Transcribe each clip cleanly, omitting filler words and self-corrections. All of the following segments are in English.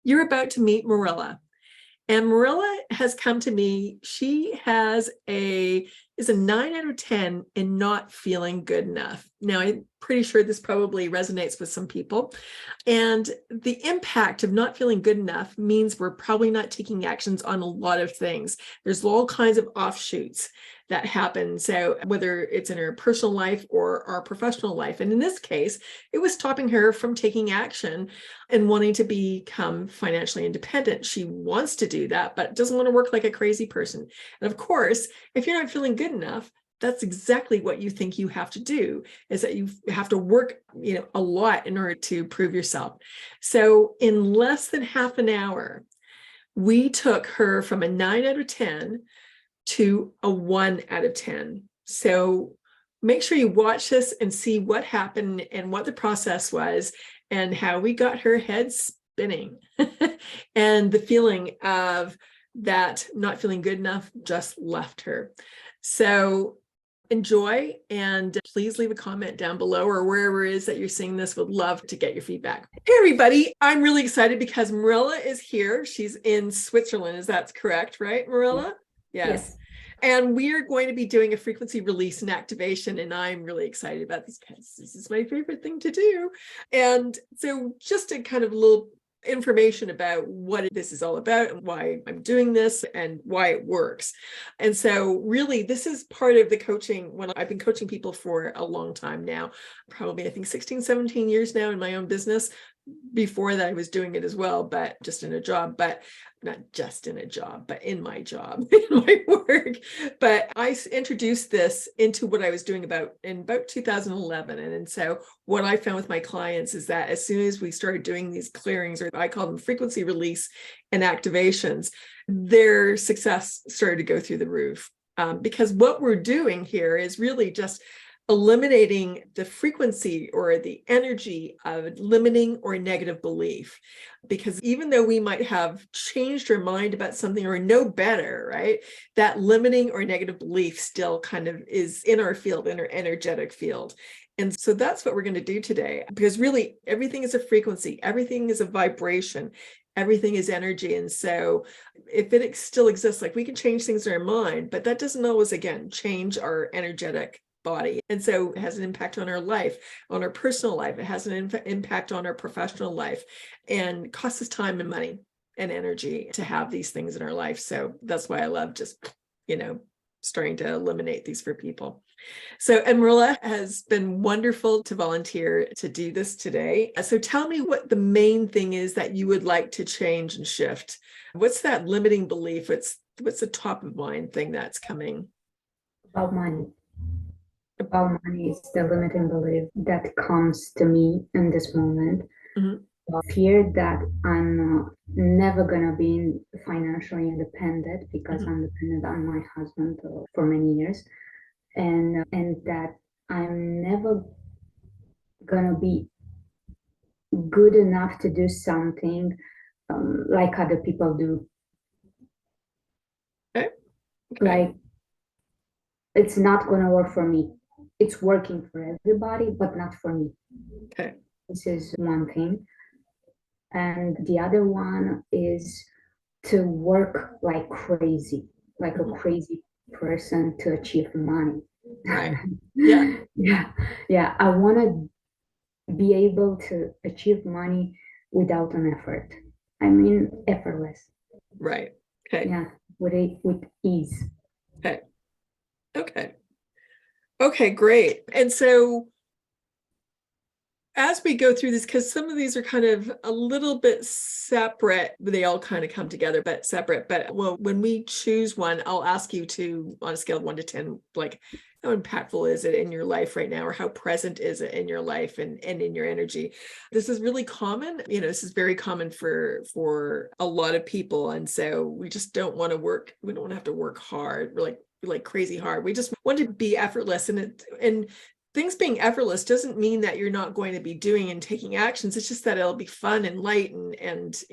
You're about to meet Mirela. And Mirela has come to me. She is a 9 out of 10 in not feeling good enough. Now, I'm pretty sure this probably resonates with some people. And the impact of not feeling good enough means we're probably not taking actions on a lot of things. There's all kinds of offshoots that happen. So whether it's in her personal life or our professional life. And in this case, it was stopping her from taking action and wanting to become financially independent. She wants to do that, but doesn't want to work like a crazy person. And of course, if you're not feeling good enough, that's exactly what you think you have to do, is that you have to work, a lot in order to prove yourself. So in less than half an hour, we took her from a 9 out of 10 to a 1 out of 10. So make sure you watch this and see what happened and what the process was and how we got her head spinning and the feeling of that not feeling good enough just left her. So enjoy, and please leave a comment down below or wherever it is that you're seeing this. Would love to get your feedback. Hey everybody, I'm really excited because Mirela is here. She's in Switzerland. Is that correct, right, Mirela? Yes. And we are going to be doing a frequency release and activation. And I'm really excited about this because this is my favorite thing to do. And so just a kind of little information about what this is all about and why I'm doing this and why it works. And so really, this is part of the coaching. When I've been coaching people for a long time now, probably I think 16, 17 years now in my own business. Before that, I was doing it as well, but just in a job, but not just in a job, but in my job, in my work. But I introduced this into what I was doing in about 2011. And so what I found with my clients is that as soon as we started doing these clearings, or I call them frequency release and activations, their success started to go through the roof. Because what we're doing here is really just eliminating the frequency or the energy of limiting or negative belief. Because even though we might have changed our mind about something or know better, right, that limiting or negative belief still kind of is in our field, in our energetic field. And so that's what we're going to do today, because really everything is a frequency, everything is a vibration, everything is energy. And so if it still exists, like we can change things in our mind, but that doesn't always, again, change our energetic body. And so it has an impact on our life, on our personal life. It has an impact on our professional life, and costs us time and money and energy to have these things in our life. So that's why I love just, starting to eliminate these for people. So, and Mirela has been wonderful to volunteer to do this today. So tell me what the main thing is that you would like to change and shift. What's that limiting belief? What's the top of mind thing that's coming? About money. About money is the limiting belief that comes to me in this moment. Mm-hmm. Fear that I'm never gonna be financially independent because I'm dependent on my husband for many years, and that I'm never gonna be good enough to do something like other people do. Okay. Like it's not gonna work for me. It's working for everybody, but not for me. Okay. This is one thing. And the other one is to work like crazy, like a crazy person to achieve money. Right. Yeah. Yeah. I want to be able to achieve money without an effort. I mean, effortless. Right. Okay. Yeah. With ease. Okay. Okay. Okay, great. And so as we go through this, because some of these are kind of a little bit separate, they all kind of come together, but separate. But well, when we choose one, I'll ask you to, on a scale of 1 to 10, like how impactful is it in your life right now, or how present is it in your life and in your energy? This is really common. This is very common for a lot of people. And so we just don't want to work. We don't want to have to work hard. We're like crazy hard. We just want to be effortless. And things being effortless doesn't mean that you're not going to be doing and taking actions. It's just that it'll be fun and light and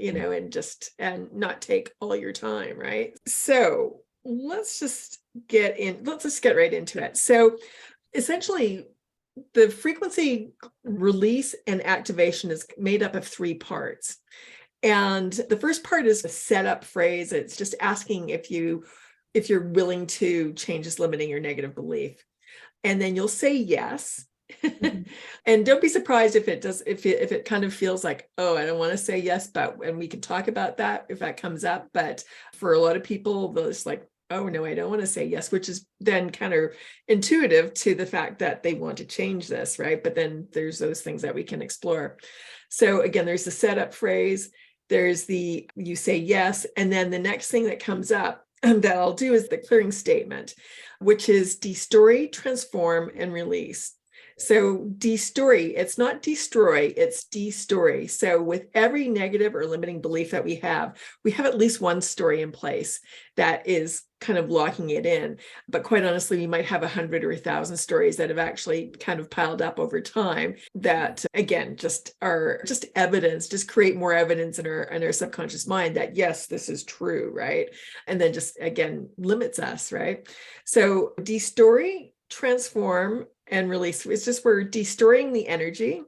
not take all your time, right? So let's just get right into it. So essentially, the frequency release and activation is made up of 3 parts. And the first part is a setup phrase. It's just asking if you're willing to change this limiting or negative belief. And then you'll say yes. And don't be surprised if it kind of feels like, oh, I don't want to say yes, and we can talk about that if that comes up. But for a lot of people, they'll just like, oh no, I don't want to say yes, which is then kind of intuitive to the fact that they want to change this, right? But then there's those things that we can explore. So again, there's the setup phrase, there's you say yes, and then the next thing that comes up that I'll do is the clearing statement, which is destory, transform, and release. So destory, it's not destroy, it's destory. So with every negative or limiting belief that we have at least one story in place that is kind of locking it in. But quite honestly, we might have 100 or 1,000 stories that have actually kind of piled up over time that, again, just are just evidence, just create more evidence in our subconscious mind that, yes, this is true, right? And then just, again, limits us, right? So destory, transform, and release. It's just we're destroying the energy.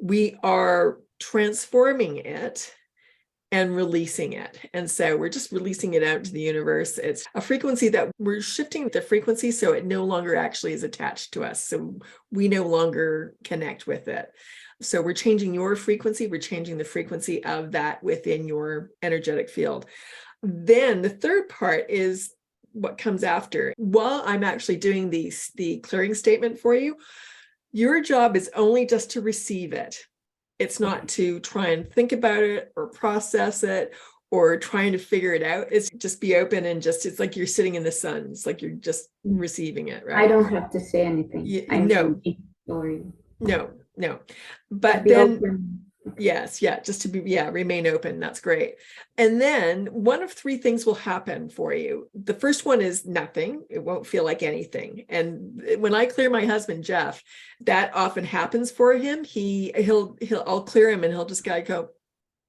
We are transforming it and releasing it. And so we're just releasing it out to the universe. It's a frequency that we're shifting the frequency so it no longer actually is attached to us. So we no longer connect with it. So we're changing your frequency. We're changing the frequency of that within your energetic field. Then the third part is what comes after. While I'm actually doing the clearing statement for you, your job is only just to receive it. It's not to try and think about it or process it or trying to figure it out. It's just be open and it's like you're sitting in the sun. It's like you're just receiving it, right? I don't have to say anything. No. But then open. Yes, just to be, remain open. That's great. And then one of three things will happen for you. The first one is nothing. It won't feel like anything. And when I clear my husband, Jeff, that often happens for him. I'll clear him and he'll just go,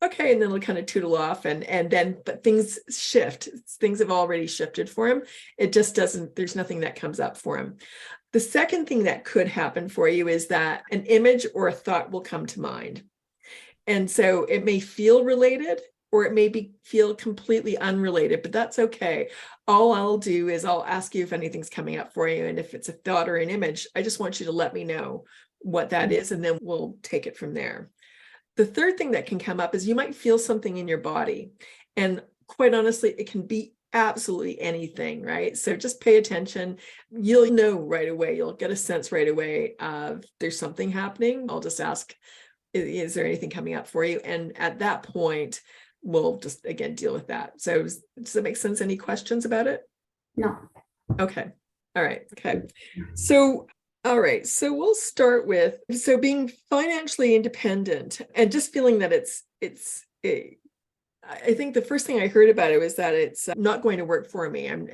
okay. And then he'll kind of tootle off but things shift. Things have already shifted for him. It just there's nothing that comes up for him. The second thing that could happen for you is that an image or a thought will come to mind. And so it may feel related or it may feel completely unrelated, but that's okay. All I'll do is I'll ask you if anything's coming up for you. And if it's a thought or an image, I just want you to let me know what that is, and then we'll take it from there. The third thing that can come up is you might feel something in your body. And quite honestly, it can be absolutely anything, right? So just pay attention. You'll know right away. You'll get a sense right away of there's something happening. I'll just ask, is there anything coming up for you? And at that point, we'll just, again, deal with that. So does that make sense? Any questions about it? No. Okay. All right. Okay. So, all right. So we'll start with, being financially independent and just feeling that I think the first thing I heard about it was that it's not going to work for me. I'm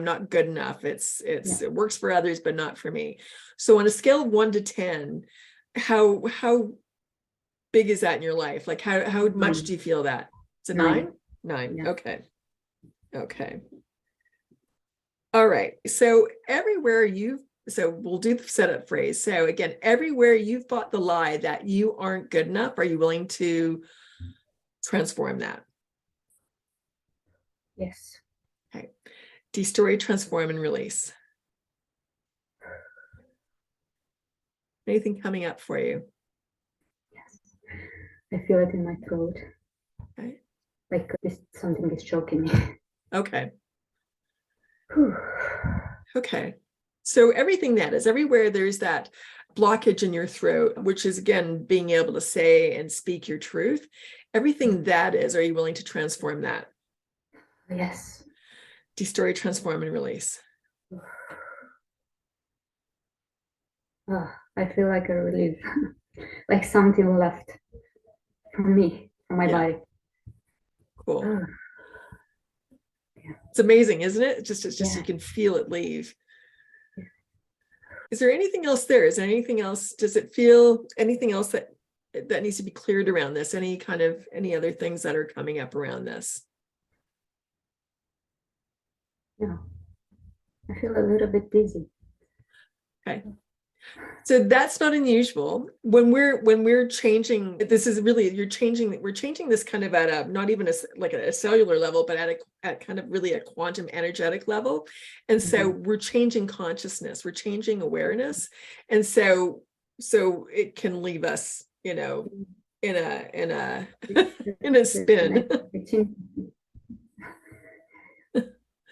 not good enough. It works for others, but not for me. So on a scale of 1 to 10, how big is that in your life? Like how much do you feel that? It's a 9? 9. Yeah. Okay. All right. So we'll do the setup phrase. So again, everywhere you've bought the lie that you aren't good enough, are you willing to transform that? Yes. Okay. Destory, transform, and release. Anything coming up for you? I feel it in my throat. Okay. Like something is choking me. Okay. Okay. So everywhere there's that blockage in your throat, which is, again, being able to say and speak your truth. Everything that is, are you willing to transform that? Yes. Destory, transform, and release. I feel like a relief. Like something left from me, from my body. Cool. It's amazing, isn't it? It's just you can feel it leave. Is there anything else there? Is there anything else? Does it feel anything else that needs to be cleared around this? Any other things that are coming up around this? No. I feel a little bit dizzy. Okay. So that's not unusual. When we're changing, this is really, we're changing this kind of at a, not even like a cellular level, but at kind of really a quantum energetic level. And so we're changing consciousness, we're changing awareness. And so it can leave us, in a in a spin.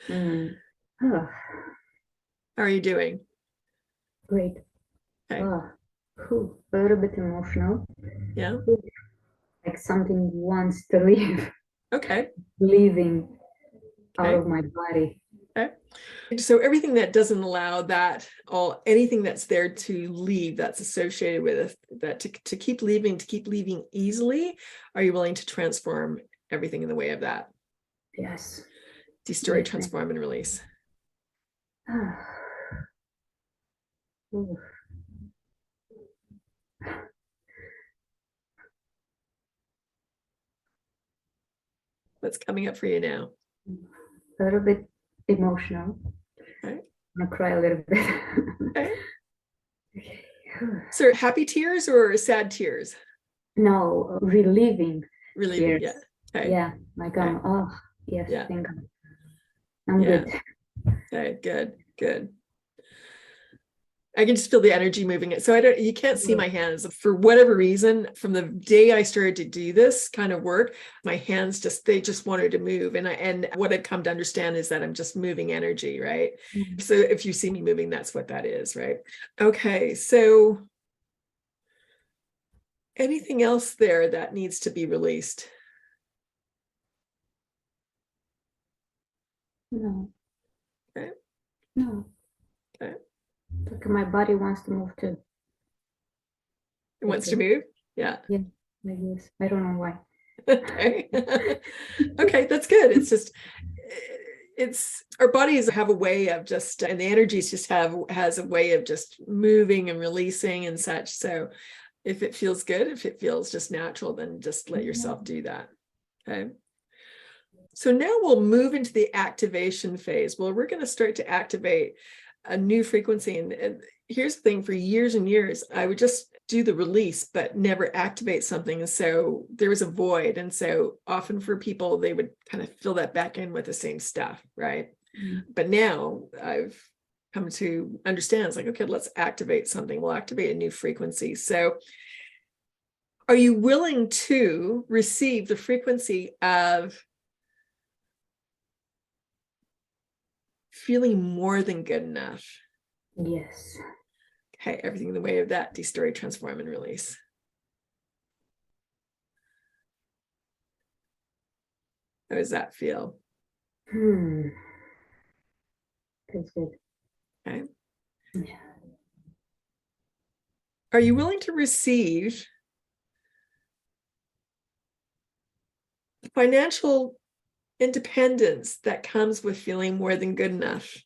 Oh, How are you doing? great. Okay. Oh, a little bit emotional. Yeah. Like something wants to leave, Okay. leaving out Okay. of my body. Okay. So everything that doesn't allow that, anything that's there to leave, that's associated with that, to keep leaving easily, are you willing to transform everything in the way of that? Yes. Destroy, Yes, ma'am. transform, and release. Ah. Ooh. What's coming up for you now? A little bit emotional. Okay. I'm gonna cry a little bit. Okay. Okay. So happy tears or sad tears? No, relieving Relieving. tears. Yeah. Okay. Yeah, like Okay. oh yes, Yeah. thank God. I'm Yeah. good. Okay. Good. I can just feel the energy moving it. So you can't see my hands for whatever reason. From the day I started to do this kind of work, my hands they just wanted to move. And what I've come to understand is that I'm just moving energy, right? Mm. So if you see me moving, that's what that is, right? Okay. So anything else there that needs to be released? No, Okay. no. Okay. Like my body wants to move too. It wants That's to it. move. Yeah. Yeah, I guess. I don't know why. Okay. Okay, that's good. It's just, it's our bodies have a way of just, and the energies just has a way of just moving and releasing and such. So if it feels good, if it feels just natural, then just let yourself do that. Okay. So now we'll move into the activation phase. Well, we're going to start to activate a new frequency. And here's the thing, for years and years, I would just do the release, but never activate something. And so there was a void. And so often for people, they would kind of fill that back in with the same stuff, right? Mm. But now I've come to understand, it's like, okay, let's activate something. We'll activate a new frequency. So are you willing to receive the frequency of feeling more than good enough? Yes. Okay, everything in the way of that, destroy, transform, and release. How does that feel? Feels good. Okay. Yeah. Are you willing to receive the financial independence that comes with feeling more than good enough?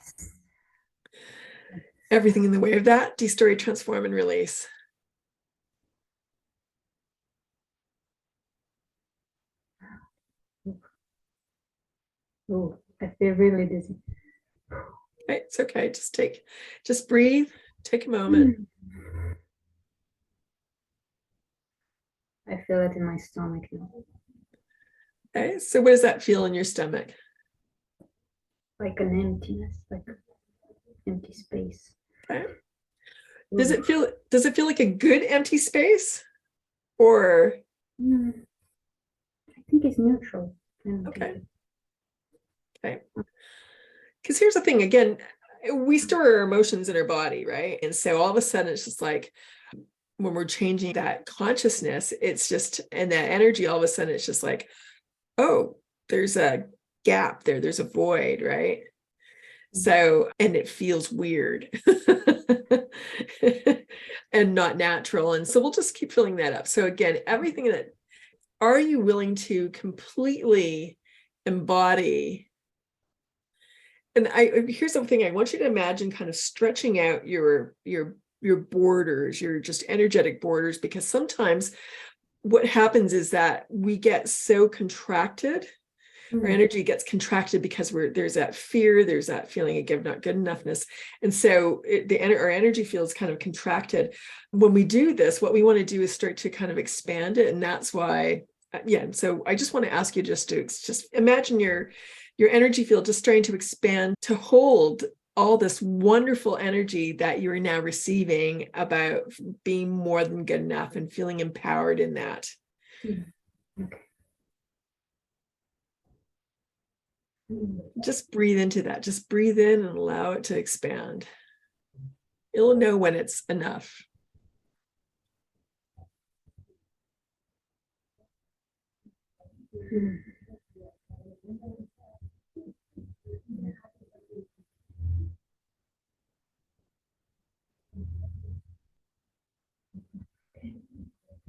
Yes. Everything in the way of that, destroy, transform, and release. Oh, I feel really dizzy. Okay, it's okay. Just breathe, take a moment. I feel it in my stomach now. Okay, so what does that feel in your stomach? Like an emptiness, like empty space. Okay. Ooh. Does it feel like a good empty space? Or I think it's neutral. okay. Okay. Because here's the thing, again, we store our emotions in our body, right? And so all of a sudden it's just like when we're changing that consciousness, it's just, and that energy, all of a sudden it's just like, oh, there's a gap there, there's a void, right? So, and it feels weird and not natural. And so we'll just keep filling that up. So again, everything that, are you willing to completely embody? And here's something I want you to imagine, kind of stretching out your borders, your just energetic borders, because sometimes what happens is that we get so contracted Our energy gets contracted because there's that fear, there's that feeling of not good enoughness. And so our energy field is kind of contracted. When we do this, what we want to do is start to kind of expand it. And that's why, so I just want to ask you just imagine your energy field just starting to expand to hold all this wonderful energy that you're now receiving about being more than good enough and feeling empowered in that. Okay. Just breathe into that. Just breathe in and allow it to expand. You'll know when it's enough.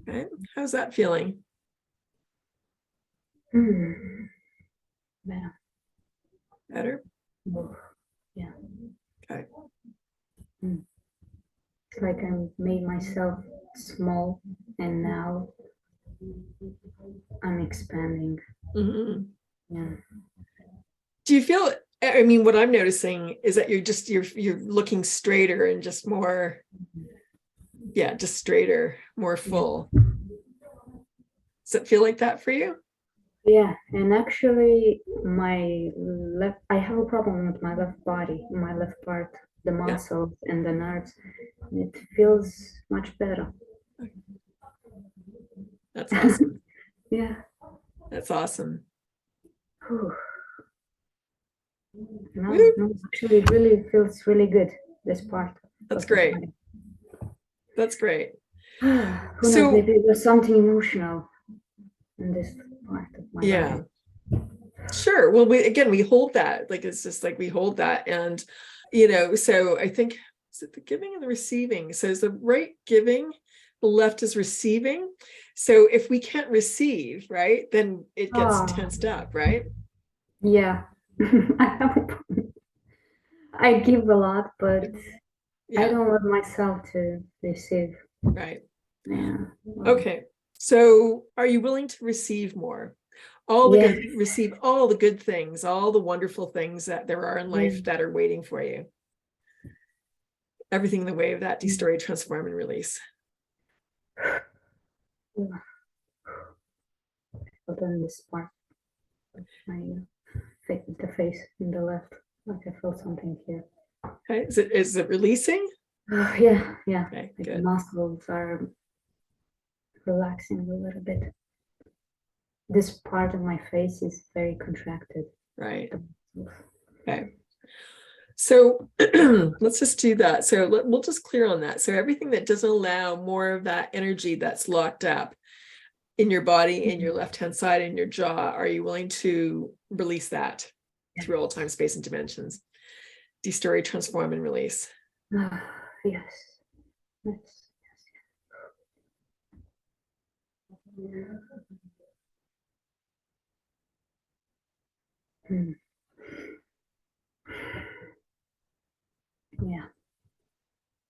Okay. How's that feeling? Better. Better? Yeah. Okay. It's like I made myself small and now I'm expanding. Mm-hmm. Yeah. Do you feel, I mean, what I'm noticing is that you're looking straighter and just more, just straighter, more full. Does it feel like that for you? Yeah, and actually I have a problem with my left body, my left part, the muscles and the nerves. It feels much better. That's awesome. Yeah. That's awesome. No, actually it really feels really good, this part. That's great. That's great. Who knows, maybe there's something emotional in this part of my body. Sure. Well, we hold that. Like, it's just like we hold that. And, so I think, is it the giving and the receiving? So is the right giving, the left is receiving. So if we can't receive, right, then it gets tensed up, right? Yeah. I give a lot, but I don't want myself to receive. Right. Yeah. Okay. So are you willing to receive more? Receive all the good things, all the wonderful things that there are in life that are waiting for you. Everything in the way of that de-story, transform, and release. But then this part, the face in the left, like I feel something here. Okay. Is it releasing? Yeah. Okay, like good. the muscles are relaxing a little bit. This part of my face is very contracted. Right. Okay. So let's just do that. So we'll just clear on that. So everything that doesn't allow more of that energy that's locked up in your body, in your left-hand side, in your jaw, are you willing to release that through all time, space, and dimensions? De-story, transform, and release. Yes.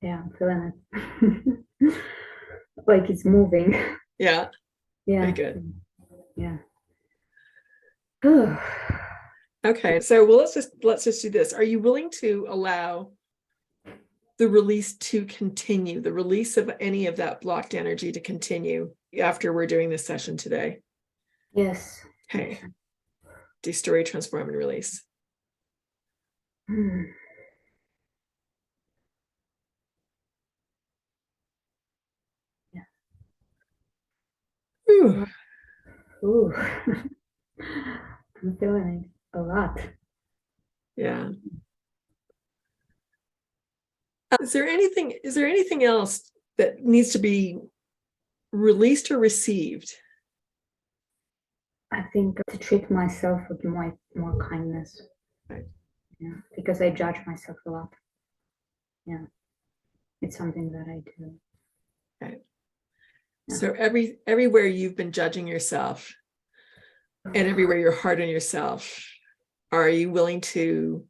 Yeah, I'm feeling it. Like it's moving. Yeah. Very good. Yeah. Okay, so let's just do this. Are you willing to allow the release to continue, the release of any of that blocked energy to continue after we're doing this session today? Yes. Okay. De-story, transform, and release. Yeah. Ooh. Ooh. I'm feeling it a lot. Yeah. Is there anything else that needs to be released or received? I think to treat myself with more kindness. Right. Yeah, because I judge myself a lot. Yeah, it's something that I do. Right. Yeah. So everywhere you've been judging yourself, and everywhere you're hard on yourself, are you willing to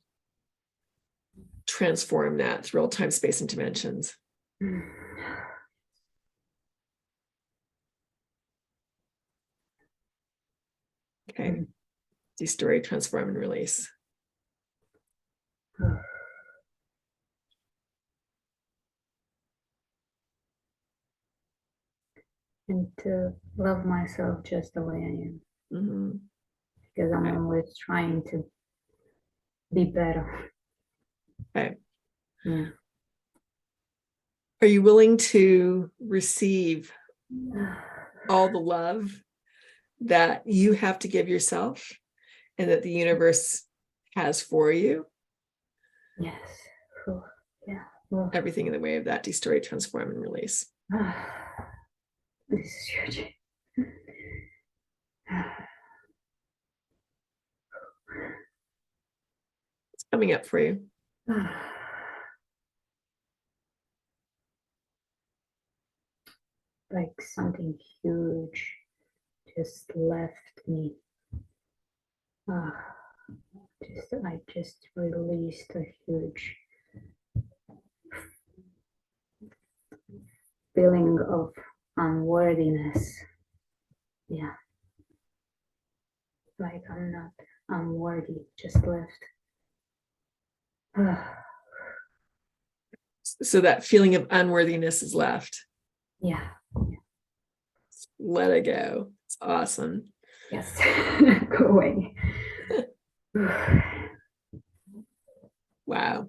transform that through all time, space, and dimensions? Okay. De-story, transform, and release. And to love myself just the way I am. Mm-hmm. Because I'm Okay. always trying to be better. Okay. Yeah. Are you willing to receive all the love that you have to give yourself and that the universe has for you? Yes. Yeah. Well, Everything in the way of that de-story, transform, and release. this is huge. It's coming up for you. Like something huge just left me. I just released a huge feeling of unworthiness. Yeah. Like I'm not unworthy, just left. So that feeling of unworthiness is left. Yeah. Let it go. It's awesome. Yes. Go away. Wow.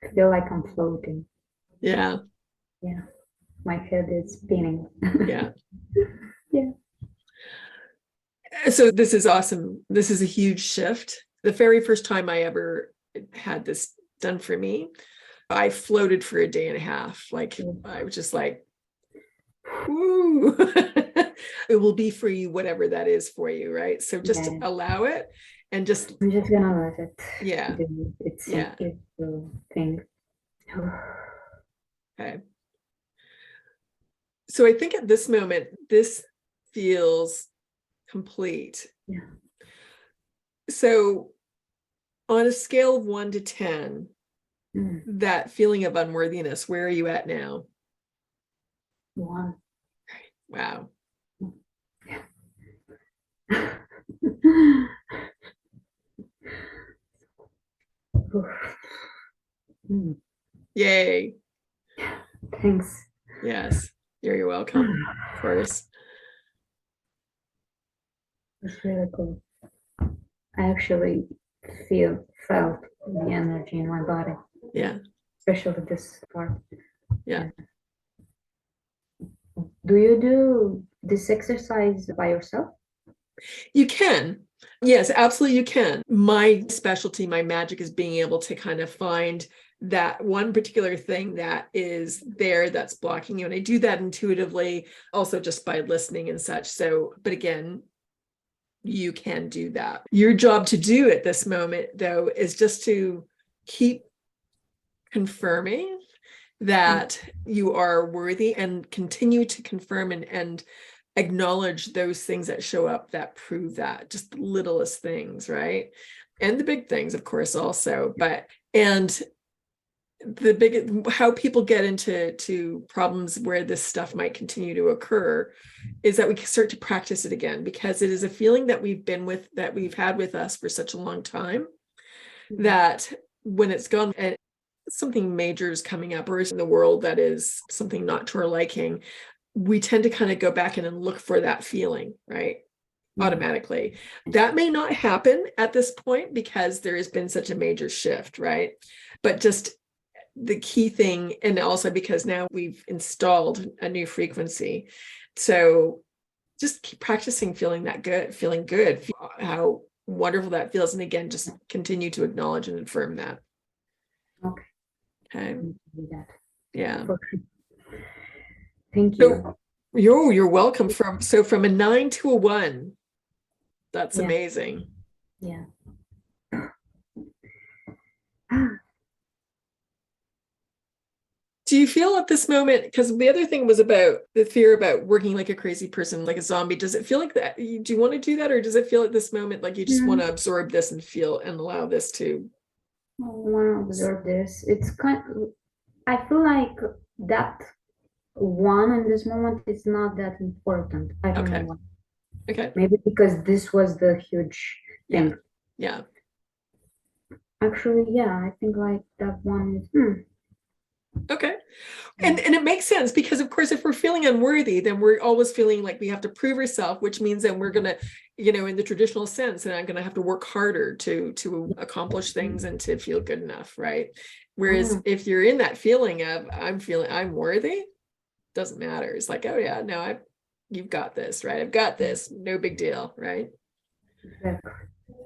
I feel like I'm floating. Yeah. Yeah. My head is spinning. Yeah. Yeah. So this is awesome. This is a huge shift. The very first time I ever had this done for me, I floated for a day and a half. Like I was just like, woo. It will be for you, whatever that is for you, right? So just allow it and just I'm just gonna let it. Yeah. It's Yeah. a thing. Okay. So I think at this moment, this feels complete. Yeah. So on a scale of 1 to 10, that feeling of unworthiness, where are you at now? 1. Wow. Yay. Thanks. Yes. You're welcome. Of course. It's really cool. I actually felt the energy in my body. Yeah. Especially this part. Yeah. Do you do this exercise by yourself? You can. Yes, absolutely you can. My specialty, my magic is being able to kind of find that one particular thing that is there that's blocking you. And I do that intuitively, also just by listening and such. So, but again, you can do that. Your job to do at this moment, though, is just to keep confirming that you are worthy and continue to confirm and acknowledge those things that show up that prove that, just the littlest things, right? And the big things, of course, also. But and the big how people get into problems where this stuff might continue to occur is that we start to practice it again, because it is a feeling that we've had with us for such a long time that when it's gone and something major is coming up or is in the world that is something not to our liking, we tend to kind of go back in and look for that feeling, right? Automatically. That may not happen at this point because there has been such a major shift, right? But just the key thing, and also because now we've installed a new frequency. So just keep practicing feeling good, how wonderful that feels. And again, just continue to acknowledge and affirm that. Okay. Okay. Do that. Yeah. Thank you. So, you're welcome. From a 9 to a 1. That's amazing. Yeah. Do you feel at this moment, because the other thing was about the fear about working like a crazy person, like a zombie, does it feel like that? Do you want to do that? Or does it feel at this moment like you just want to absorb this and feel and allow this to? I want to observe this. It's I feel like that one in this moment is not that important. I don't know Okay. why. Okay. Maybe because this was the huge Yeah. thing. Yeah. Actually, yeah, I think like that one is Okay. And it makes sense because of course, if we're feeling unworthy, then we're always feeling like we have to prove ourselves, which means that we're gonna, in the traditional sense, and I'm gonna have to work harder to accomplish things and to feel good enough, right? Whereas if you're in that feeling of I'm worthy, doesn't matter. It's like, oh yeah, no, you've got this, right? I've got this, no big deal, right? exactly.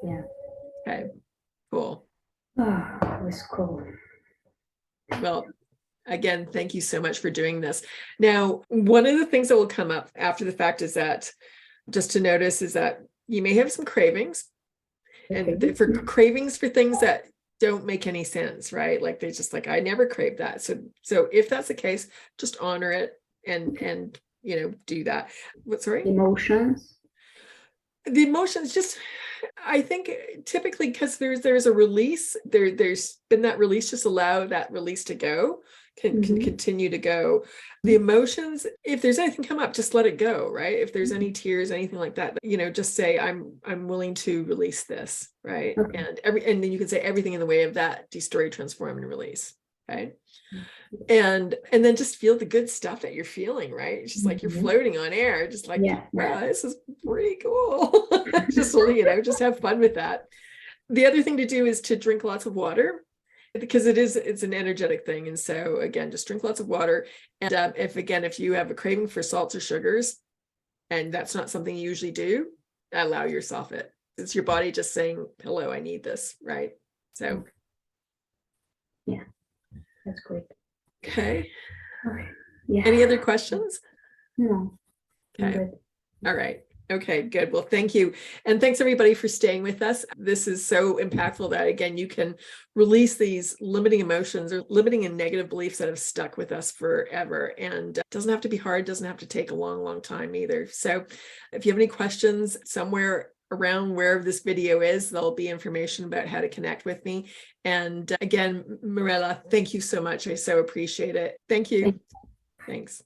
Yeah. Okay, cool. It was cool. Well, again, thank you so much for doing this. Now, one of the things that will come up after the fact is that, just to notice, is that you may have some cravings, and Okay. for cravings for things that don't make any sense, right? Like they just like, I never craved that. So if that's the case, just honor it and do that. What, sorry? Emotions. The emotions just, I think typically because there's a release, there's been that release, just allow that release to go, can continue to go. The emotions, if there's anything come up, just let it go, right? If there's any tears, anything like that, just say, I'm willing to release this, right? Okay. And then you can say everything in the way of that, destroy, transform, and release. Okay. And then just feel the good stuff that you're feeling, right? It's just like you're floating on air, just like, Yeah. wow, this is pretty cool. Just just have fun with that. The other thing to do is to drink lots of water, because it's an energetic thing. And so again, just drink lots of water. And if you have a craving for salts or sugars, and that's not something you usually do, allow yourself it. It's your body just saying, hello, I need this, right? So yeah, that's great. Okay. Yeah. Any other questions? No. Okay. Good. All right. Okay, good. Well, thank you. And thanks everybody for staying with us. This is so impactful that, again, you can release these limiting emotions or limiting and negative beliefs that have stuck with us forever. And it doesn't have to be hard, doesn't have to take a long, long time either. So if you have any questions, somewhere around where this video is, there'll be information about how to connect with me. And again, Mirela, thank you so much. I so appreciate it. Thank you. Thanks.